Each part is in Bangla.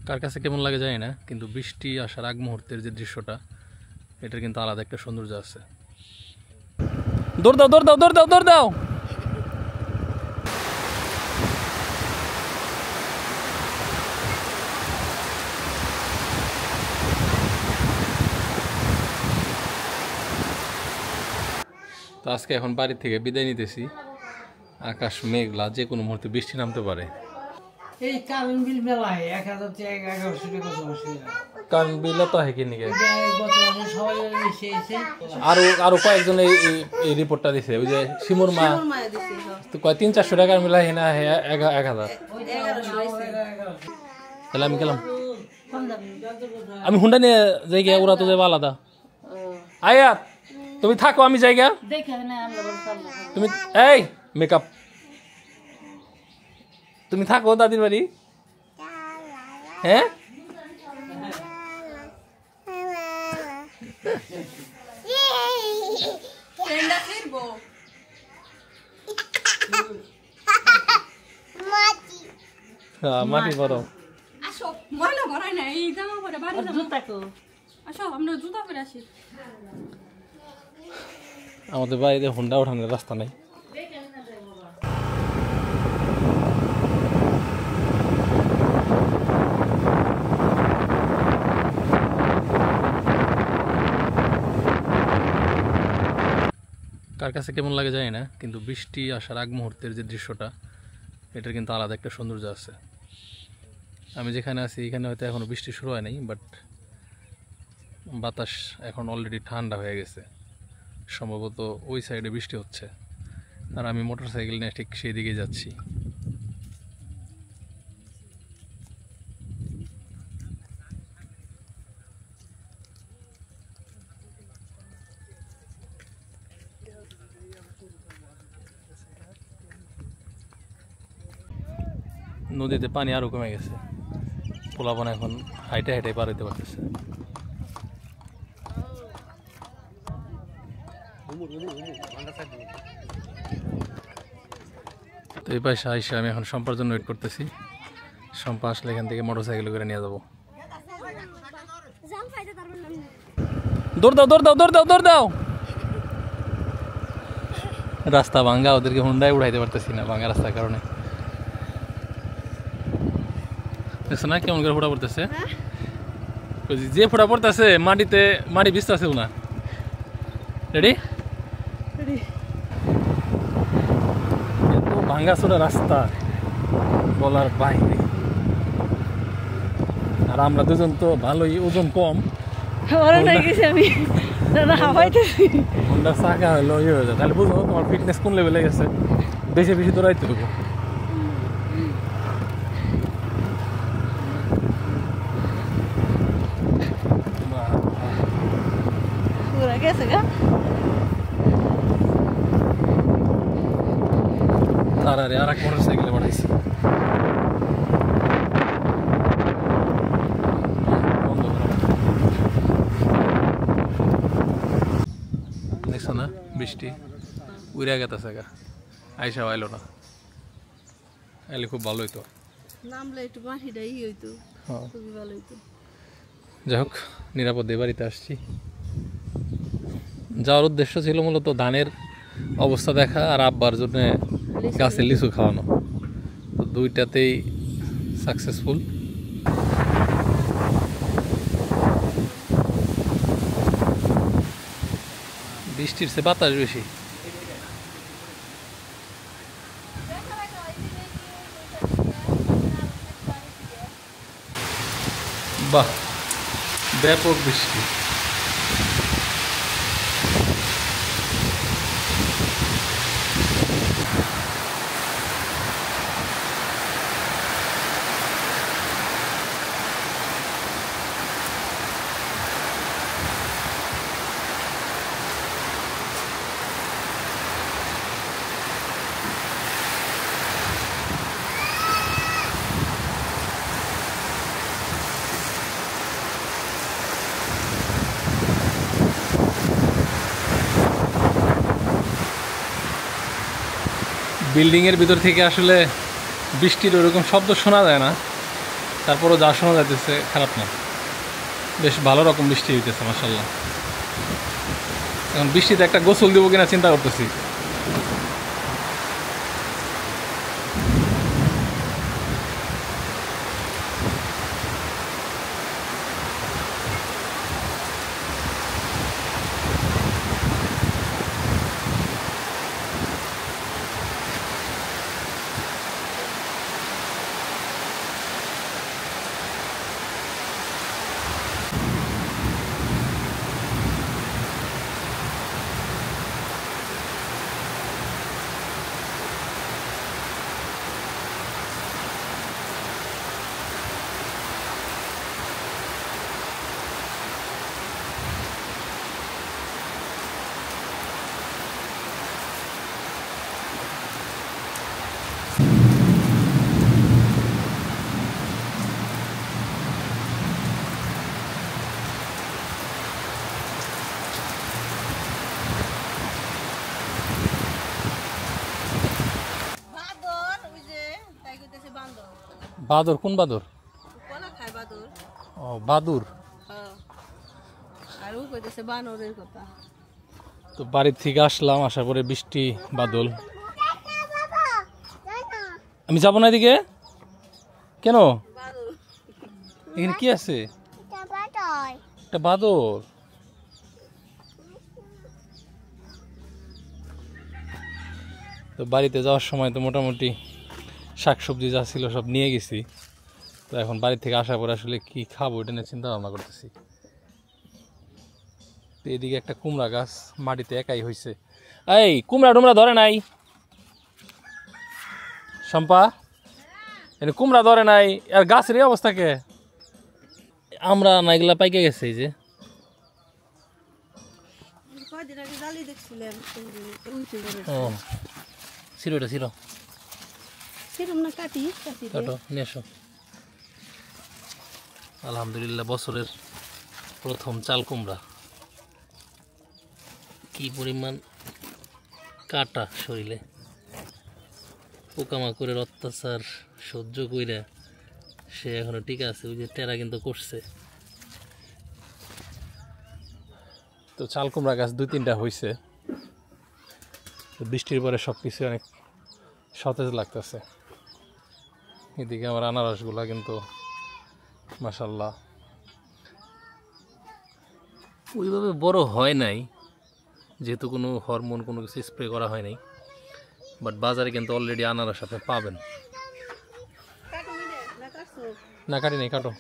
কার কাছে কেমন লাগে জানি না, কিন্তু বৃষ্টি আসার আগ মুহূর্তের যে দৃশ্যটা, এটার কিন্তু আলাদা একটা সৌন্দর্য আছে। দৌড় দাও দৌড় দাও দৌড় দাও দৌড় দাও। তো আজকে এখন বাড়ি থেকে বিদায় নিতেছি। আকাশ মেঘলা, যে কোনো মুহূর্তে বৃষ্টি নামতে পারে। এই কারেন্ট বিল মেলায় 1000 টাকা 1100 টাকা জমা। কারেন্ট বিল তো হয় কিনি গে গত মাসে সবাই এসে আরো কয়েকজন এই রিপোর্টটা দিছে। ওই যে শিমুর মা তো কয় 300-400 টাকার মিলা হয় না, 1000। তাহলে আমি গেলাম, আমি হুন্ডা নিয়ে যাই গিয়া, ওরা তো যাবে আলাদা। আয়াত তুমি থাকো, আমি জায়গা তুমি এই মেকআপ তুমি থাকো দাদির বাড়ি। হ্যাঁ মাটি বড় আমাদের বাড়িতে হুন্ডা ওঠানোর রাস্তা নাই। কার কাছে কেমন লাগে জানি না, কিন্তু বৃষ্টি আসার আগ মুহূর্তের যে দৃশ্যটা, এটার কিন্তু আলাদা একটা সৌন্দর্য আছে। আমি যেখানে আছি এখানে হয়তো এখনো বৃষ্টি শুরু হয় নাই, বাট বাতাস এখন অলরেডি ঠান্ডা হয়ে গেছে। সম্ভবত ওই সাইডে বৃষ্টি হচ্ছে, আর আমি মোটর সাইকেল নিয়ে ঠিক সেই দিকে যাচ্ছি। নদীতে পানি আরো কমে গেছে, পোলাপান এখন হাইটে হাইটে পার হইতে পারতেছে। তো এই পাশে আইসা আমি এখন সম্পার জন্য ওয়েট করতেছি। সম্পা আসলে এখান থেকে মোটর সাইকেল করে নিয়ে যাবো। দৌড় দাও দৌড় দাও দৌড় দাও দৌড় দাও। রাস্তা ভাঙ্গা, ওদেরকে হুন্ডায় উঠাইতে পারতেছি না ভাঙ্গা রাস্তার কারণে। দেখছো না কেমন করে ফোটা পড়তেছে, যে ফোটা পড়তেছে মাটিতে, মাটি ভিজতেছে না। রেডি এত ভাঙ্গা চোরা রাস্তা বলার বাইরে। আর আমরা দুজন তো ভালোই ওজন কম, হুন্ডার চাকা হলো ইয়ে হয়ে যায়। তাহলে বুঝো তোমার ফিটনেস কোন লেভেলে গেছে, বেশি বেশি দৌড়াইতে হবে। তারারে আর এক মোটর সাইকেলে বাড়াইছি। দেখছো না বৃষ্টি উড়ে গেছে গা, আইসা আইলো না, আইলে খুব ভালো হইতো। যাই হোক, নিরাপদে বাড়িতে আসছি। যাওয়ার উদ্দেশ্য ছিল মূলত ধানের অবস্থা দেখা আর আব্বার জন্য গাছের লিচু খাওয়ানো। তো দুইটাতেই সাকসেসফুল। বৃষ্টির চেয়ে বাতাস বেশি। বাহ, ব্যাপক বৃষ্টি। বিল্ডিংয়ের ভিতর থেকে আসলে বৃষ্টির ওরকম শব্দ শোনা যায় না, তারপরও যা শোনা যাইতেছে খারাপ না, বেশ ভালো রকম বৃষ্টি হইতেছে মাশাআল্লাহ। এখন বৃষ্টিতে একটা গোসল দিব কিনা চিন্তা করতেছি। বাদর? কোন বাদর? ও বাদুর। তো বাড়ির থেকে আসলাম, আসার পরে বৃষ্টি বাদল। আমি যাবো না এদিকে। কেন? এখানে কি আছে? একটা বাদর। তো বাড়িতে যাওয়ার সময় তো মোটামুটি শাকসবজি যা ছিল সব নিয়ে গেছি। তো এখন বাড়ি থেকে আসার পর আসলে কি খাবো এটা নিয়ে চিন্তা ভাবনা করতেছি। তো এদিকে একটা কুমড়া গাছ মাটিতে একাই হয়েছে। এই কুমড়া টুমড়া ধরে নাই শম্পা? এনে কুমড়া ধরে নাই, আর গাছের এই অবস্থা কে? আমরা না এগুলা পাইকে গেছে এই যে। ও ছিল, এটা ছিল। নিয়ে আসো। আলহামদুলিল্লাহ বছরের প্রথম চাল কুমড়া। কি পরিমাণ কাটা শরীরে, পোকামাকড়ের অত্যাচার সহ্য কইরা সে এখনো ঠিক আছে। ওই যে টেরা কিন্তু করছে। তো চাল কুমড়া গাছ 2-3টা হয়েছে। বৃষ্টির পরে সব কিছু অনেক সতেজ লাগতেছে। এদিকে আমার আনারসগুলা কিন্তু মাশাআল্লাহ ওইভাবে বড় হয় নাই, যেহেতু কোনো হরমোন কোনো কিছু স্প্রে করা হয় নাই। বাট বাজারে কিন্তু অলরেডি আনারস আপনি পাবেন। না কাটি নেই, কাটো।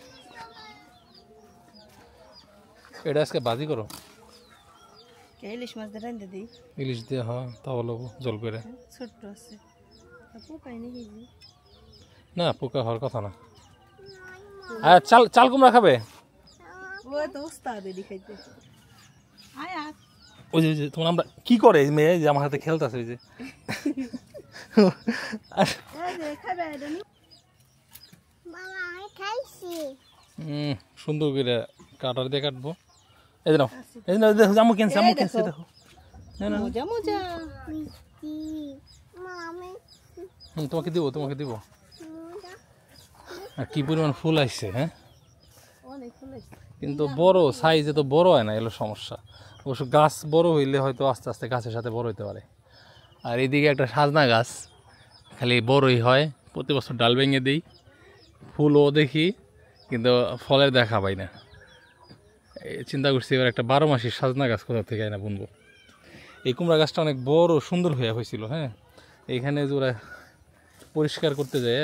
এটা আজকে ভাজি করো। ইলিশ মাছ রান্ধে দিই। ইলিশ দিয়ে, হ্যাঁ তাহলে জল করে। ছোট্ট আছে, পোকাই নেই। না পোকা হওয়ার কথা না। আর চাল চাল কুমড়া খাবে? ওই তো উস্তাদ এদি খাইতে। আয় আয়। ওই যে তোমার আমরা কি করে মেয়ে যে আমার হাতে খেলতেছে ওই যে। সুন্দর করে কাটার দিয়ে কাটবো। এই যে নাও, এই যে নাও, দেখো জামু কেনছে, জামু কেনছে দেখো। মজা মজা। তোমাকে দিব, তোমাকে দিব। আর কি পরিমাণ ফুল আসছে, হ্যাঁ অনেক ফুল আসছে, কিন্তু বড় সাইজে তো বড় হয় না, এলো সমস্যা। অবশ্য গাছ বড় হইলে হয়তো আস্তে আস্তে গাছের সাথে বড় হইতে পারে। আর এদিকে একটা সাজনা গাছ খালি বড়ই হয়, প্রতি বছর ডাল ভেঙে দিই, ফুলও দেখি কিন্তু ফলের দেখা পাই না। চিন্তা করছি এবার একটা 12 মাসের সাজনা গাছ কোথা থেকে না বুনবো। এই কুমড়া গাছটা অনেক বড় সুন্দর হয়ে হয়েছিল। হ্যাঁ এইখানে যে ওরা পরিষ্কার করতে যায়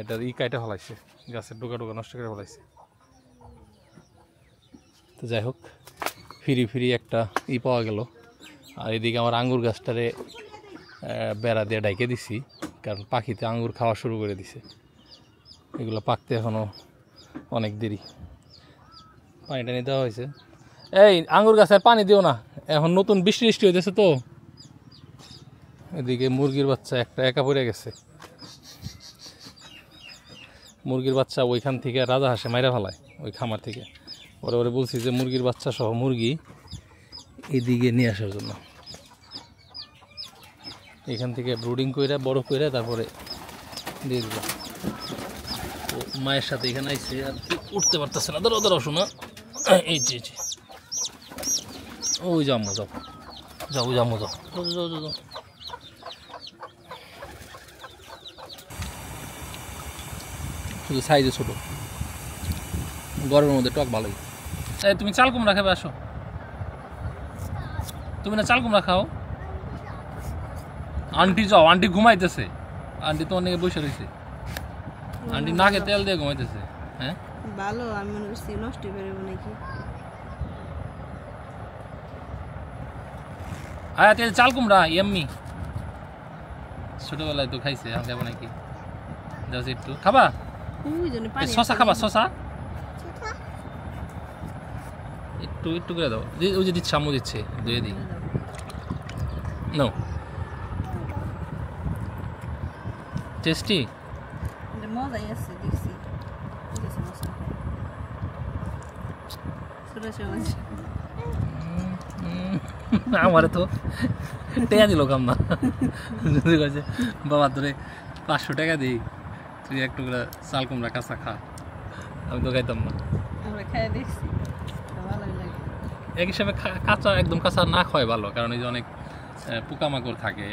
এটা কাইটা ফেলাইছে, গাছের ডোকা ডোকা নষ্ট করে ফেলাইছে। তো যাই হোক ফিরি একটা পাওয়া গেল। আর এদিকে আমার আঙ্গুর গাছটারে বেড়া দিয়ে ডাইকে দিছি, কারণ পাখিতে আঙ্গুর খাওয়া শুরু করে দিছে। এগুলো পাকতে এখনও অনেক দেরি। পানি টানি দেওয়া হয়েছে। এই আঙ্গুর গাছের পানি দিও না, এখন নতুন বৃষ্টি হইতেছে তো। এদিকে মুরগির বাচ্চা একটা একা পড়ে গেছে। মুরগির বাচ্চা ওইখান থেকে রাজা হাঁসে মাইরা ফেলায়, ওই খামার থেকে। ওরে বলছি যে মুরগির বাচ্চা সহ মুরগি এদিকে নিয়ে আসার জন্য। এখান থেকে ব্রুডিং করে বড় করে তারপরে দিয়ে দিল। তো মায়ের সাথে এখানে আইছে আর উঠতে পারতেছে না, ধরো ধরো শোনা। এই যে ওই যাবো যাও যাও যাবো যাও যাও যাও যাও। শুধু সাইজে ছোট, গরমের মধ্যে টক ভালোই। এই তুমি চাল কুমড়া খাবে, আসো। তুমি না চাল কুমড়া খাও। আন্টি যাও, আন্টি ঘুমাইতেছে, আন্টি তো অনেকে বসে রয়েছে, আন্টি নাকে তেল দিয়ে ঘুমাইতেছে। হ্যাঁ ভালো, আমি মনে করছি নষ্ট করে নাকি। আয়া তেল চাল কুমড়া এমনি ছোটবেলায় তো খাইছে, আমি খাবো নাকি? যাও একটু খাবা, ওই জন্য পানি শশা খাবা? শশা একটু একটু করে দাও, ওই যে দিচ্ছে আম্মু দিচ্ছে, দিয়ে দিই নাও। টেস্টি, এটা মজাই আছে দেখছি। ছোট চামচ আমার তো টেয়া দিল কাম না, যদি কাছে বাবা তোরে 500 টাকা দিই, তুই একটু করে চাল কুমড়া কাঁচা খা, আমি তো খাইতাম না। আমরা খাই দেখছি, ভালোই লাগে। এক হিসাবে কাঁচা, একদম কাঁচা না খাওয়াই ভালো, কারণ এই যে অনেক পোকামাকড় থাকে,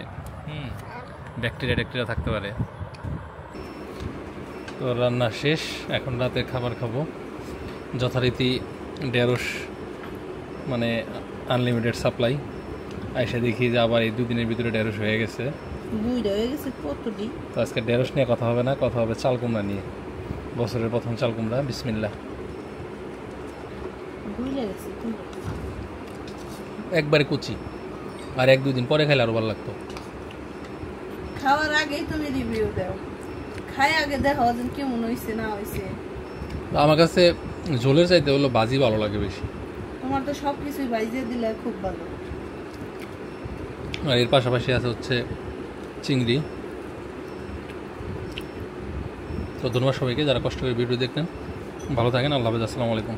ব্যাকটেরিয়া ট্যাকটেরিয়া থাকতে পারে। তো রান্না শেষ, এখন রাতে খাবার খাবো যথারীতি। ঢেঁড়স মানে আনলিমিটেড সাপ্লাই, আইসা দেখি যে আবার এই 2 দিনের ভিতরে ঢেঁড়স হয়ে গেছে। বুইড়া হয়ে গেছে কতটি। তো আজকে ঢেঁড়স নিয়ে কথা হবে না, কথা হবে চাল কুমড়া নিয়ে। বছরের প্রথম চাল কুমড়া, বিসমিল্লাহ। বুইড়া গেছে একবারে কুচি, আর 1-2 দিন পরে খাইলে আরো ভালো লাগতো। খাওয়ার আগেই তুমি রিভিউ দাও, খাই আগে দেখো যে কেমন হয়েছে না হয়েছে। আমার কাছে ঝোলের চাইতে হলো ভাজি ভালো লাগে বেশি। তোমার তো সব কিছুই ভাইজিয়ে দিলে খুব ভালো। আর এর পাশাপাশি আছে হচ্ছে চিংড়ি। তো ধন্যবাদ সবাইকে যারা কষ্ট করে ভিডিও দেখলেন। ভালো থাকেন, আল্লাহ হাফেজ, আসসালামু আলাইকুম।